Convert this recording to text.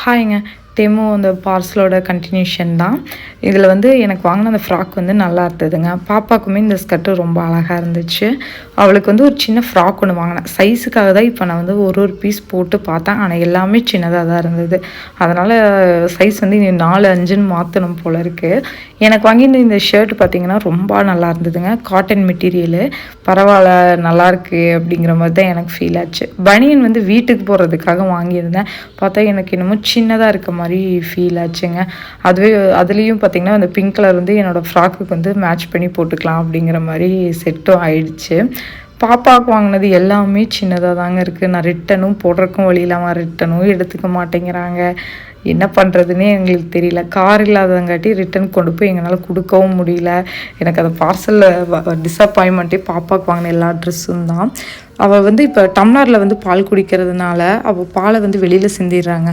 ஹாய்ங்க. Demo அந்த பார்சலோட continuation தான். இதில் வந்து எனக்கு வாங்கின அந்த ஃப்ராக் வந்து நல்லா இருந்ததுங்க. பாப்பாக்குமே இந்த ஸ்கர்ட்டு ரொம்ப அழகாக இருந்துச்சு. அவளுக்கு வந்து ஒரு சின்ன ஃப்ராக் ஒன்று வாங்கினேன். சைஸுக்காக தான் இப்போ நான் வந்து ஒரு பீஸ் போட்டு பார்த்தேன். ஆனால் எல்லாமே சின்னதாக தான் இருந்தது. அதனால் சைஸ் வந்து இனி 4, 5ன்னு மாற்றணும் போல இருக்குது. எனக்கு வாங்கியிருந்த இந்த ஷர்ட் பார்த்திங்கன்னா ரொம்ப நல்லா இருந்ததுங்க. காட்டன் மெட்டீரியலு பரவாயில்ல, நல்லாயிருக்கு அப்படிங்கிற மாதிரி தான் எனக்கு ஃபீல் ஆச்சு. பனியன் வந்து வீட்டுக்கு போடுறதுக்காக வாங்கியிருந்தேன். பார்த்தா எனக்கு என்னமோ சின்னதாக இருக்க மாதிரி ஃபீல் ஆச்சுங்க. அதுலேயும் பார்த்திங்கன்னா அந்த பிங்க் கலர் வந்து என்னோடய ஃப்ராக்குக்கு வந்து மேட்ச் பண்ணி போட்டுக்கலாம் அப்படிங்கிற மாதிரி செட்டும் ஆயிடுச்சு. பாப்பாவுக்கு வாங்கினது எல்லாமே சின்னதாக தாங்க இருக்குது. நான் ரிட்டனும் போடுறக்கும் வழி இல்லாமல் ரிட்டனும் எடுத்துக்க மாட்டேங்கிறாங்க. என்ன பண்ணுறதுன்னே எங்களுக்கு தெரியல. கார் இல்லாதங்காட்டி ரிட்டன் கொண்டு போய் எங்களால் கொடுக்கவும் முடியல. எனக்கு அந்த பார்சலில் டிஸப்பாயின்மெண்ட்டே பாப்பாவுக்கு வாங்கின எல்லா ட்ரெஸ்ஸும் தான். அவள் வந்து இப்போ டம்ளரில் வந்து பால் குடிக்கிறதுனால அவள் பாலை வந்து வெளியில் சிந்திடுறாங்க.